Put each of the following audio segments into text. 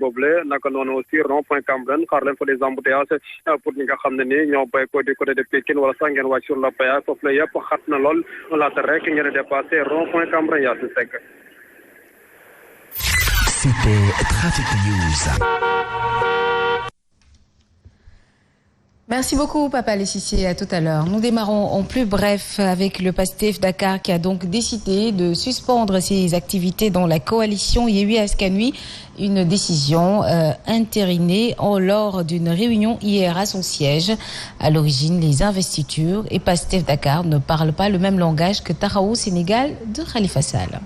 boobule naka noonu aussi rond-point Cambérène xaar leen fa des embouteillages pour ñi nga xam ne ni ñoo bay ko du côté de Pikine wala sax ngeen wàcc sur le péage foofu la yëpp xat na lool laata rek ngeen dépassé rond-point Cambérène yaa si sekk. C'était Trafic News. Merci beaucoup, Papa Lessissier. À tout à l'heure. Nous démarrons en plus bref avec le PASTEF Dakar qui a donc décidé de suspendre ses activités dans la coalition Yewwi Askan Wi. Une décision entérinée lors d'une réunion hier à son siège. À l'origine, les investitures et PASTEF Dakar ne parlent pas le même langage que Taxawu Sénégal de Khalifa Sall.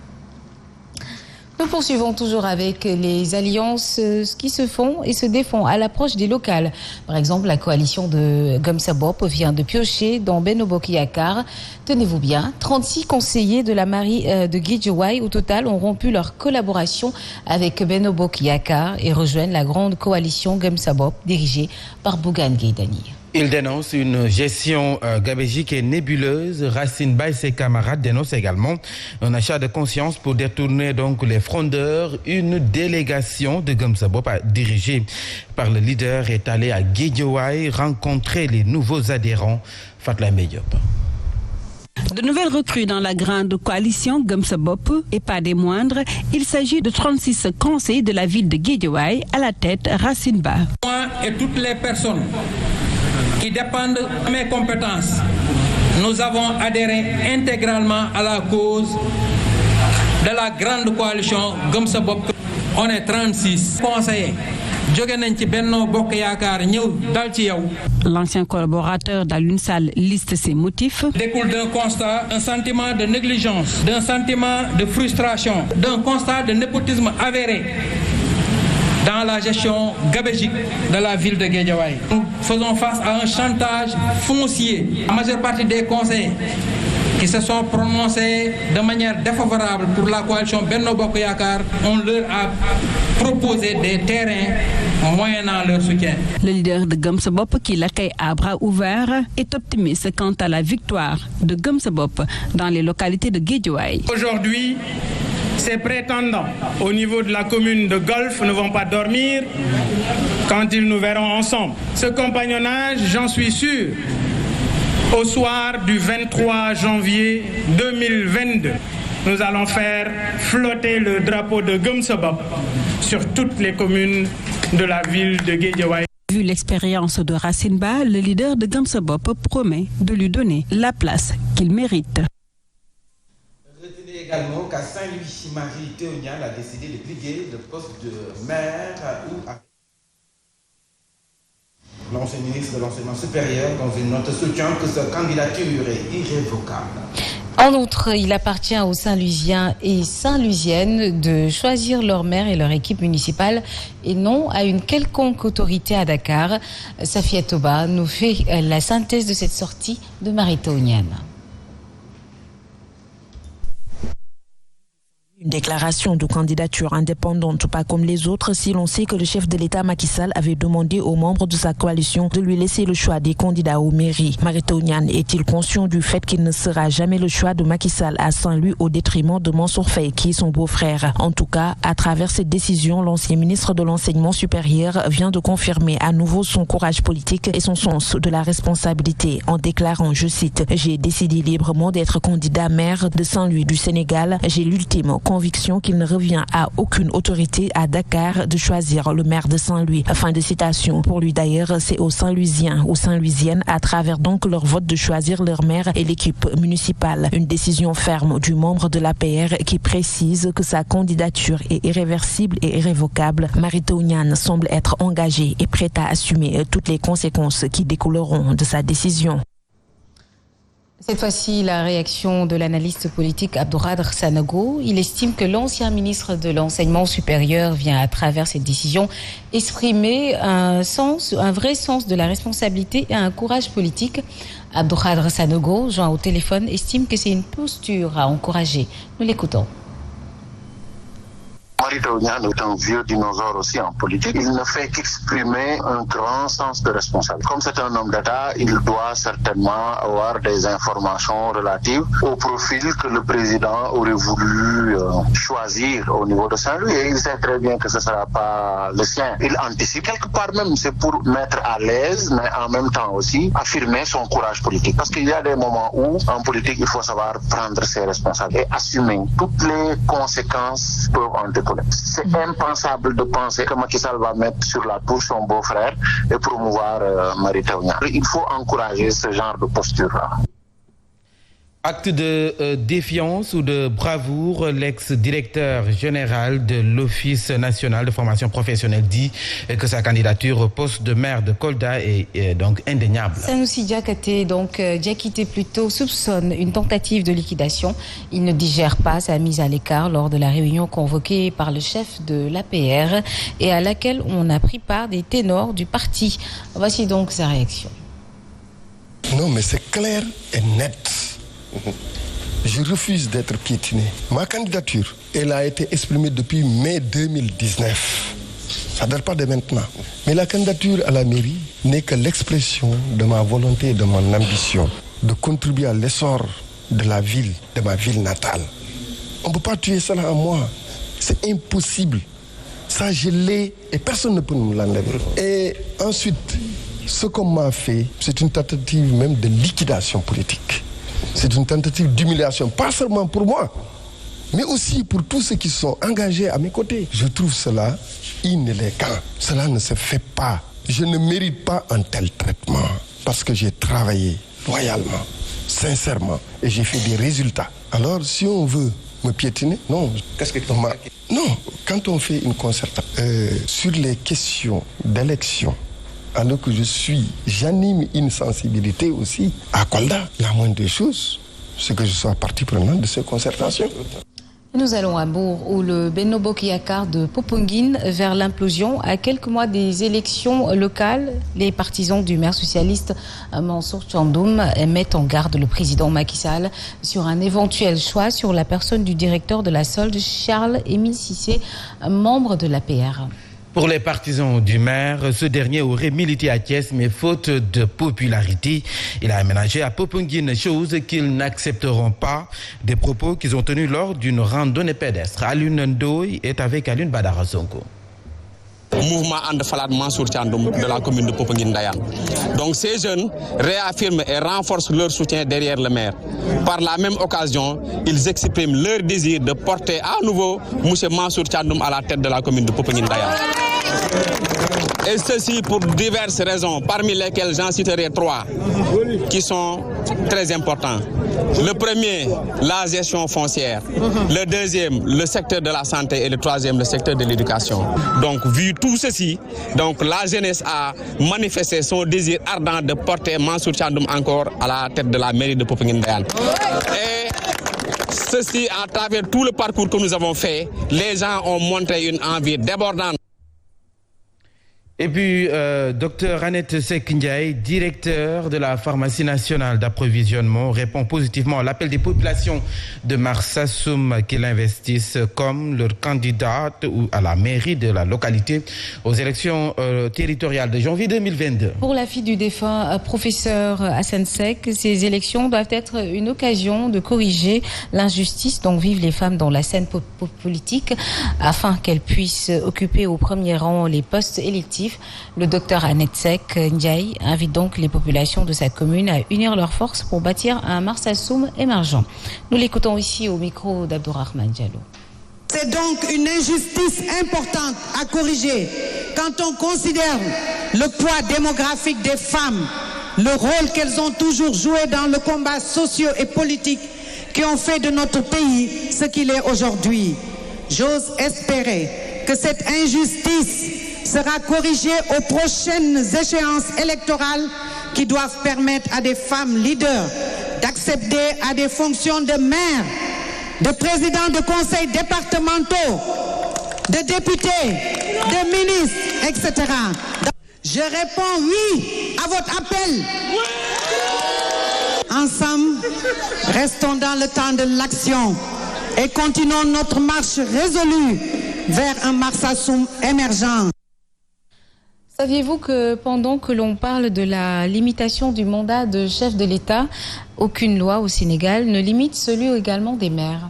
Nous poursuivons toujours avec les alliances qui se font et se défont à l'approche des locales. Par exemple, la coalition de Gëm Sa Bopp vient de piocher dans Benno Bokk Yakaar. Tenez-vous bien, 36 conseillers de la mairie de Guédiawaye au total ont rompu leur collaboration avec Benno Bokk Yakaar et rejoignent la grande coalition Gëm Sa Bopp dirigée par Bougane Gueye Dany. Il dénonce une gestion gabégique et nébuleuse. Racine Ba et ses camarades dénoncent également un achat de conscience pour détourner donc les frondeurs. Une délégation de Gëm Sa Bopp dirigée par le leader est allée à Guédiawaye rencontrer les nouveaux adhérents. Fatla Diop. De nouvelles recrues dans la grande coalition Gëm Sa Bopp et pas des moindres. Il s'agit de 36 conseillers de la ville de Guédiawaye à la tête Racine Ba. Moi et toutes les personnes qui dépendent de mes compétences, nous avons adhéré intégralement à la cause de la grande coalition Gëm Sa Bopp. On est 36 conseillers. L'ancien collaborateur d'Alioune Sall liste ses motifs. Découle d'un constat, un sentiment de négligence, d'un sentiment de frustration, d'un constat de népotisme avéré dans la gestion gabégique de la ville de Guédiawaye. Nous faisons face à un chantage foncier. La majeure partie des conseillers qui se sont prononcés de manière défavorable pour la coalition Benno Bokk Yakaar, on leur a proposé des terrains moyennant leur soutien. Le leader de Gëm Sa Bopp, qui l'accueille à bras ouverts, est optimiste quant à la victoire de Gëm Sa Bopp dans les localités de Guédiawaye. Aujourd'hui, ces prétendants au niveau de la commune de Golf ne vont pas dormir quand ils nous verront ensemble. Ce compagnonnage, j'en suis sûr, au soir du 23 janvier 2022, nous allons faire flotter le drapeau de Gëm Sa Bopp sur toutes les communes de la ville de Guédiawaye. Vu l'expérience de Racine Ba, le leader de Gëm Sa Bopp promet de lui donner la place qu'il mérite. Retenez également qu'à Saint-Louis, Marie Théoniane a décidé de briguer le poste de maire ou à l'ancien ministre de l'Enseignement supérieur dans une note soutient que sa candidature est irrévocable. En outre, il appartient aux Saint-Louisiens et Saint-Louisiennes de choisir leur maire et leur équipe municipale et non à une quelconque autorité à Dakar. Safia Toba nous fait la synthèse de cette sortie de Marie Théoniane. Une déclaration de candidature indépendante, pas comme les autres, si l'on sait que le chef de l'État Macky Sall avait demandé aux membres de sa coalition de lui laisser le choix des candidats aux mairies. Marie Théoniane est-il conscient du fait qu'il ne sera jamais le choix de Macky Sall à Saint-Louis au détriment de Mansour Faye, qui est son beau-frère? En tout cas, à travers cette décision, l'ancien ministre de l'Enseignement supérieur vient de confirmer à nouveau son courage politique et son sens de la responsabilité en déclarant, je cite, « J'ai décidé librement d'être candidat maire de Saint-Louis du Sénégal. J'ai l'ultime conviction qu'il ne revient à aucune autorité à Dakar de choisir le maire de Saint-Louis. » Fin de citation. Pour lui d'ailleurs, c'est aux Saint-Louisiens, aux Saint-Louisiennes, à travers donc leur vote de choisir leur maire et l'équipe municipale. Une décision ferme du membre de l'APR qui précise que sa candidature est irréversible et irrévocable. Marie Théoniane semble être engagée et prête à assumer toutes les conséquences qui découleront de sa décision. Cette fois-ci, la réaction de l'analyste politique Abdourahmane Sanogo. Il estime que l'ancien ministre de l'Enseignement supérieur vient, à travers cette décision, exprimer un vrai sens de la responsabilité et un courage politique. Abdourahmane Sanogo, joint au téléphone, estime que c'est une posture à encourager. Nous l'écoutons. Mary Teuw Niane est un vieux dinosaure aussi en politique. Il ne fait qu'exprimer un grand sens de responsabilité. Comme c'est un homme d'État, il doit certainement avoir des informations relatives au profil que le président aurait voulu choisir au niveau de Saint-Louis. Et il sait très bien que ce ne sera pas le sien. Il anticipe quelque part même, c'est pour mettre à l'aise, mais en même temps aussi affirmer son courage politique. Parce qu'il y a des moments où, en politique, il faut savoir prendre ses responsabilités et assumer toutes les conséquences peuvent en découler. C'est impensable de penser que Macky Sall va mettre sur la touche son beau-frère et promouvoir Mary Teuw Niane. Il faut encourager ce genre de posture-là. Acte de défiance ou de bravoure, l'ex-directeur général de l'Office national de formation professionnelle dit que sa candidature au poste de maire de Kolda est donc indéniable. Sanoussi Diakité, donc Diakité plutôt, soupçonne une tentative de liquidation. Il ne digère pas sa mise à l'écart lors de la réunion convoquée par le chef de l'APR et à laquelle on a pris part des ténors du parti. Voici donc sa réaction. Non, mais c'est clair et net. Je refuse d'être piétiné. Ma candidature, elle a été exprimée depuis mai 2019. Ça ne date pas de maintenant. Mais la candidature à la mairie n'est que l'expression de ma volonté et de mon ambition de contribuer à l'essor de la ville, de ma ville natale. On ne peut pas tuer cela en moi. C'est impossible. Ça, je l'ai et personne ne peut nous l'enlever. Et ensuite, ce qu'on m'a fait, c'est une tentative même de liquidation politique. C'est une tentative d'humiliation, pas seulement pour moi, mais aussi pour tous ceux qui sont engagés à mes côtés. Je trouve cela inélégant. Cela ne se fait pas. Je ne mérite pas un tel traitement parce que j'ai travaillé loyalement, sincèrement, et j'ai fait des résultats. Alors, si on veut me piétiner, non. Qu'est-ce que tu m'as... Non, quand on fait une concertation sur les questions d'élection, alors que j'anime une sensibilité aussi à Kolda. La moindre des choses, c'est que je sois partie prenante de ces concertations. Nous allons à Bourg, où le Benno Bokk Yakaar de Popenguine vers l'implosion. À quelques mois des élections locales, les partisans du maire socialiste Mansour Thiandoum mettent en garde le président Macky Sall sur un éventuel choix sur la personne du directeur de la solde, Charles-Émile Cissé, membre de l'APR. Pour les partisans du maire, ce dernier aurait milité à Thiès, mais faute de popularité, il a aménagé à Popenguine, chose qu'ils n'accepteront pas. Des propos qu'ils ont tenus lors d'une randonnée pédestre. Alioune Ndoye est avec Alioune Badara Sonko. Mouvement And Falat Mansour Thiandoum de la commune de Popenguine-Ndayane. Donc ces jeunes réaffirment et renforcent leur soutien derrière le maire. Par la même occasion, ils expriment leur désir de porter à nouveau M. Mansour Thiandoum à la tête de la commune de Popenguine-Ndayane. Et ceci pour diverses raisons, parmi lesquelles j'en citerai 3 qui sont très importants. Le premier, la gestion foncière. Le deuxième, le secteur de la santé. Et le troisième, le secteur de l'éducation. Donc, vu tout ceci, donc la jeunesse a manifesté son désir ardent de porter Mansour Thiandoum encore à la tête de la mairie de Popenguine-Ndayane. Et ceci, à travers tout le parcours que nous avons fait, les gens ont montré une envie débordante. Et puis, Dr Annette Seck Ndiaye, directeur de la pharmacie nationale d'approvisionnement, répond positivement à l'appel des populations de Marsassoum qui l'investissent comme leur candidate ou à la mairie de la localité aux élections territoriales de janvier 2022. Pour la fille du défunt professeur Hassan Seck, ces élections doivent être une occasion de corriger l'injustice dont vivent les femmes dans la scène politique afin qu'elles puissent occuper au premier rang les postes électifs. Le docteur Annette Seck Ndiaye invite donc les populations de sa commune à unir leurs forces pour bâtir un Marsassoum émergent. Nous l'écoutons ici au micro d'Abdourahmane Diallo. C'est donc une injustice importante à corriger quand on considère le poids démographique des femmes, le rôle qu'elles ont toujours joué dans le combat socio et politique qui ont fait de notre pays ce qu'il est aujourd'hui. J'ose espérer que cette injustice sera corrigée aux prochaines échéances électorales qui doivent permettre à des femmes leaders d'accéder à des fonctions de maire, de président de conseils départementaux, de députés, de ministres, etc. Je réponds oui à votre appel. Ensemble, restons dans le temps de l'action et continuons notre marche résolue vers un Marsassoum émergent. Saviez-vous que pendant que l'on parle de la limitation du mandat de chef de l'État, aucune loi au Sénégal ne limite celui également des maires?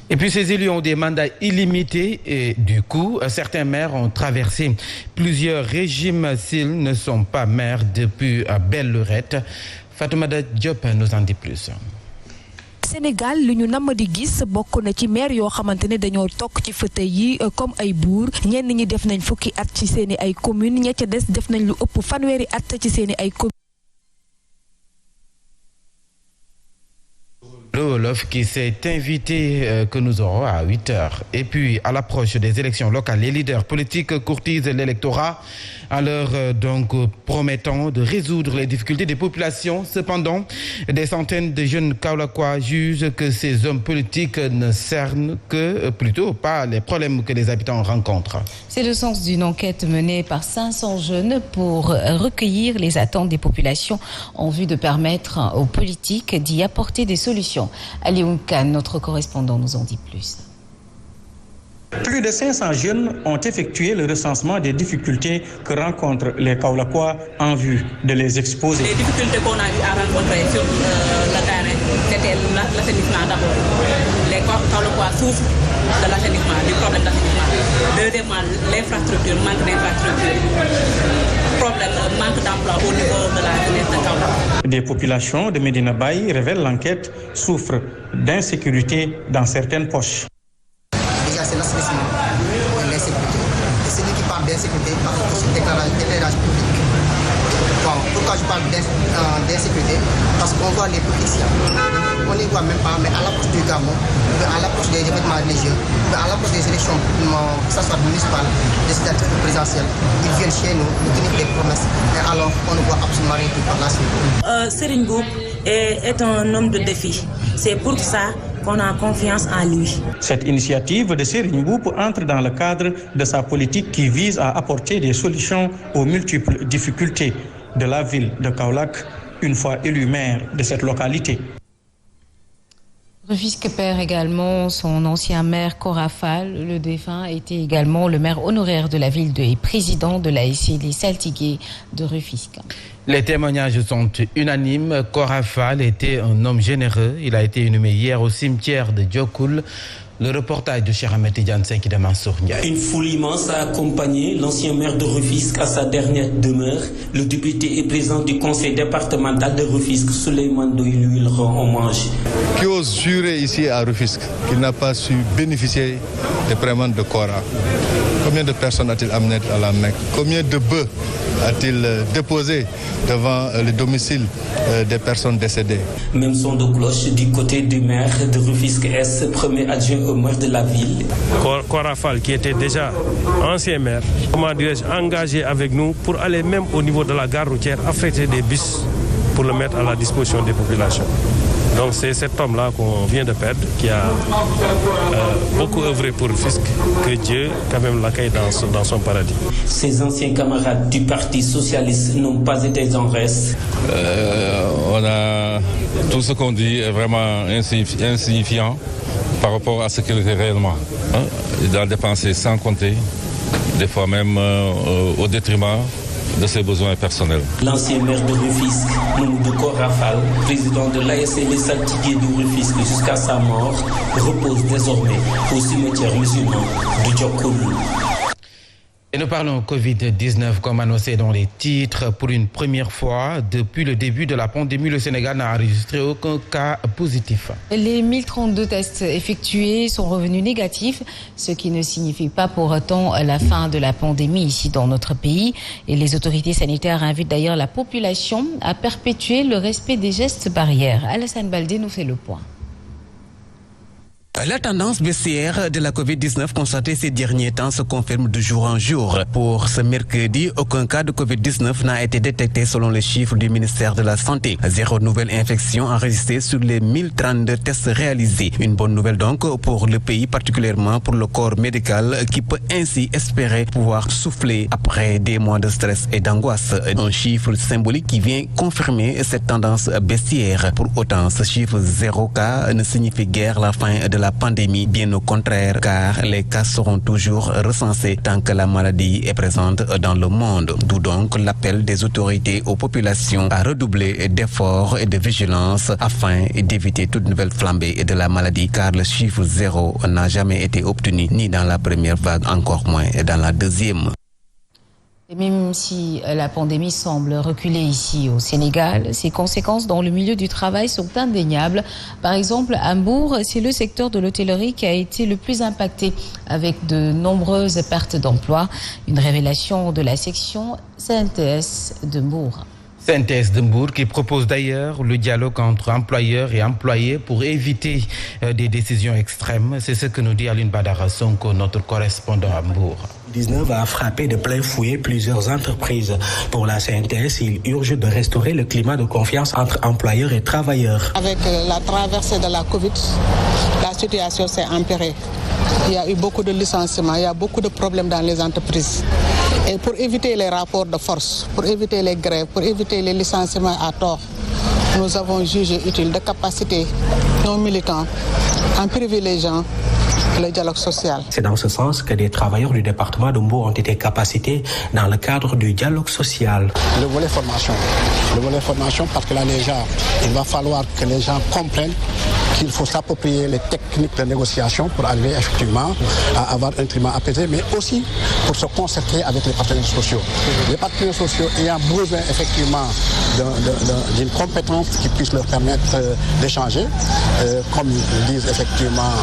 Et puis ces élus ont des mandats illimités et du coup, certains maires ont traversé plusieurs régimes s'ils ne sont pas maires depuis belle lurette. Fatoumata Diop nous en dit plus. Sénégal lu ñu namm di gis bokk na ci maire yoo xamante ne dañoo toog ci fauteuil yi comme ay buur ñenn ñi def nañ fukki at ci seeni ay commune ña ca des def nañ lu ëpp fanweeri at ci seeni ay commune. Le Wolof qui s'est invité que nous aurons à 8h. Et puis, à l'approche des élections locales, les leaders politiques courtisent l'électorat en leur donc promettant de résoudre les difficultés des populations. Cependant, des centaines de jeunes Kaolackois jugent que ces hommes politiques ne cernent que plutôt pas les problèmes que les habitants rencontrent. C'est le sens d'une enquête menée par 500 jeunes pour recueillir les attentes des populations en vue de permettre aux politiques d'y apporter des solutions. Alioune Kane, notre correspondant, nous en dit plus. Plus de 500 jeunes ont effectué le recensement des difficultés que rencontrent les Kaolackois en vue de les exposer. Les difficultés qu'on a eu à rencontrer sur le terrain, c'était l'assainissement d'abord. Les Kaolackois souffrent de l'assainissement, du problème d'assainissement. Deuxièmement, l'infrastructure, manque d'infrastructure. Problème, manque d'emploi au niveau de la jeunesse de Kaolack. Des populations de Medina Baye, révèle l'enquête, souffrent d'insécurité dans certaines poches. Déjà, c'est l'assainissement et l'insécurité. Et celui qui parle d'insécurité parle aussi d'éclairage public. Bon, pourquoi je parle d'insécurité? Parce qu'on voit les politiciens. On ne les voit même pas, mais à l'approche du Gamon, à l'approche des événements religieux, à l'approche des élections, que ce soit municipales, législatives ou présidentielles, ils viennent chez nous, nous tenir des promesses, et alors on ne voit absolument rien par la suite. Serigne Mboup est un homme de défi. C'est pour ça qu'on a confiance en lui. Cette initiative de Serigne Mboup entre dans le cadre de sa politique qui vise à apporter des solutions aux multiples difficultés de la ville de Kaolack, une fois élu maire de cette localité. Rufisque perd également son ancien maire Korafal. Le défunt était également le maire honoraire de la ville et président de l'ASC Les Saltigués de Rufisque. Les témoignages sont unanimes. Korafal était un homme généreux. Il a été inhumé hier au cimetière de Diokoul. Le reportage de Cheikh Ahmed Tidiane Senki de Mansour Ndiaye. Une foule immense a accompagné l'ancien maire de Rufisque à sa dernière demeure. Le député et président du conseil départemental de Rufisque, Souleymane Doy, lui rend hommage. Qui ose jurer ici à Rufisque qu'il n'a pas su bénéficier des paiements de Kora? Combien de personnes a-t-il amené à la Mecque? Combien de bœufs a-t-il déposé devant le domicile des personnes décédées? Même son de cloche du côté du maire de Rufisque-Est, premier adjoint au maire de la ville. Korafal, qui était déjà ancien maire, comment dirais-je, engagé avec nous pour aller même au niveau de la gare routière, affréter des bus pour le mettre à la disposition des populations. Donc c'est cet homme-là qu'on vient de perdre, qui a beaucoup œuvré pour Rufisque, que Dieu quand même l'accueille dans son paradis. Ses anciens camarades du Parti socialiste n'ont pas été en reste. Tout ce qu'on dit est vraiment insignifiant par rapport à ce qu'il était réellement. Il a dépensé sans compter, des fois même au détriment de ses besoins personnels. L'ancien maire de Rufisque, Mamoudou Korafal, président de l'ASC Les Saltigués de Rufisque jusqu'à sa mort, repose désormais au cimetière musulman de Diokoul. Et nous parlons Covid-19 comme annoncé dans les titres. Pour une première fois, depuis le début de la pandémie, le Sénégal n'a enregistré aucun cas positif. Les 1032 tests effectués sont revenus négatifs, ce qui ne signifie pas pour autant la fin de la pandémie ici dans notre pays. Et les autorités sanitaires invitent d'ailleurs la population à perpétuer le respect des gestes barrières. Alassane Baldé nous fait le point. La tendance baissière de la Covid-19 constatée ces derniers temps se confirme de jour en jour. Pour ce mercredi, aucun cas de Covid-19 n'a été détecté selon les chiffres du ministère de la Santé. 0 nouvelle infection enregistrée sur les 1032 tests réalisés. Une bonne nouvelle donc pour le pays, particulièrement pour le corps médical qui peut ainsi espérer pouvoir souffler après des mois de stress et d'angoisse. Un chiffre symbolique qui vient confirmer cette tendance baissière. Pour autant, ce chiffre 0 cas ne signifie guère la fin de la la pandémie. Bien au contraire, car les cas seront toujours recensés tant que la maladie est présente dans le monde. D'où donc l'appel des autorités aux populations à redoubler d'efforts et de vigilance afin d'éviter toute nouvelle flambée de la maladie, car le chiffre 0 n'a jamais été obtenu ni dans la première vague, encore moins dans la deuxième. Et même si la pandémie semble reculer ici au Sénégal, ses conséquences dans le milieu du travail sont indéniables. Par exemple, à Mbour, c'est le secteur de l'hôtellerie qui a été le plus impacté avec de nombreuses pertes d'emplois. Une révélation de la section CNTS de Mbour. CNTS de Mbour qui propose d'ailleurs le dialogue entre employeurs et employés pour éviter des décisions extrêmes. C'est ce que nous dit Aline Badara Sonko, notre correspondant à Mbour. COVID-19 a frappé de plein fouet plusieurs entreprises. Pour la CNTS, il urge de restaurer le climat de confiance entre employeurs et travailleurs. Avec la traversée de la Covid, la situation s'est empirée. Il y a eu beaucoup de licenciements, il y a beaucoup de problèmes dans les entreprises. Et pour éviter les rapports de force, pour éviter les grèves, pour éviter les licenciements à tort, nous avons jugé utile de capaciter nos militants en privilégiant le dialogue social. C'est dans ce sens que des travailleurs du département de Mbour ont été capacités dans le cadre du dialogue social. Le volet formation parce que là déjà, il va falloir que les gens comprennent qu'il faut s'approprier les techniques de négociation pour arriver effectivement à avoir un climat apaisé, mais aussi pour se concerter avec les partenaires sociaux. Les partenaires sociaux ayant besoin effectivement d'une compétence qui puisse leur permettre d'échanger, comme disent effectivement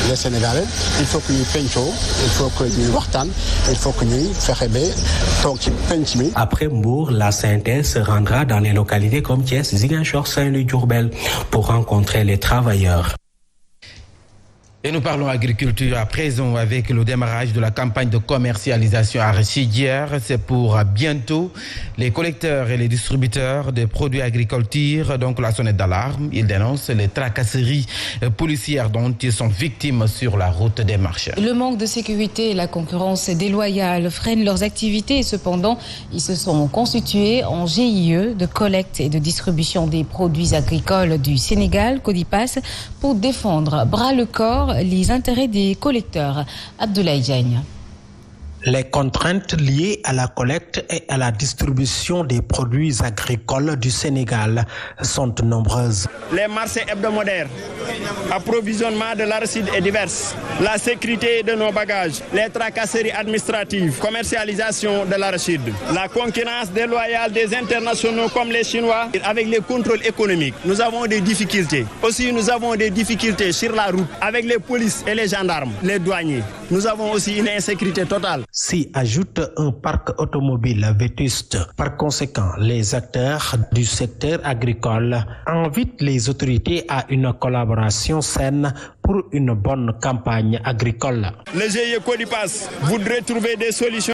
les Sénégalais, il faut que nous pensions, il faut que nous waxtaan, il faut que nous fassions penc mi. Après Mbour, la CNTS se rendra dans les localités comme Thiès, Ziguinchor, Saint-Louis, Diourbel pour rencontrer les travailleurs. Et nous parlons agriculture à présent avec le démarrage de la campagne de commercialisation arachidière. C'est pour bientôt. Les collecteurs et les distributeurs de produits agricoles tirent donc la sonnette d'alarme. Ils dénoncent les tracasseries policières dont ils sont victimes sur la route des marchés. Le manque de sécurité et la concurrence déloyale freinent leurs activités et cependant, ils se sont constitués en GIE de collecte et de distribution des produits agricoles du Sénégal, Codipass, pour défendre bras le corps les intérêts des collecteurs. Abdoulaye Diagne. Les contraintes liées à la collecte et à la distribution des produits agricoles du Sénégal sont nombreuses. Les marchés hebdomadaires, approvisionnement de l'arachide est divers, la sécurité de nos bagages, les tracasseries administratives, commercialisation de l'arachide, la concurrence déloyale des internationaux comme les Chinois avec les contrôles économiques. Nous avons des difficultés. Aussi, nous avons des difficultés sur la route avec les polices et les gendarmes, les douaniers. Nous avons aussi une insécurité totale. S'y ajoute un parc automobile vétuste. Par conséquent, les acteurs du secteur agricole invitent les autorités à une collaboration saine pour une bonne campagne agricole. Le GIE Codipass voudrait trouver des solutions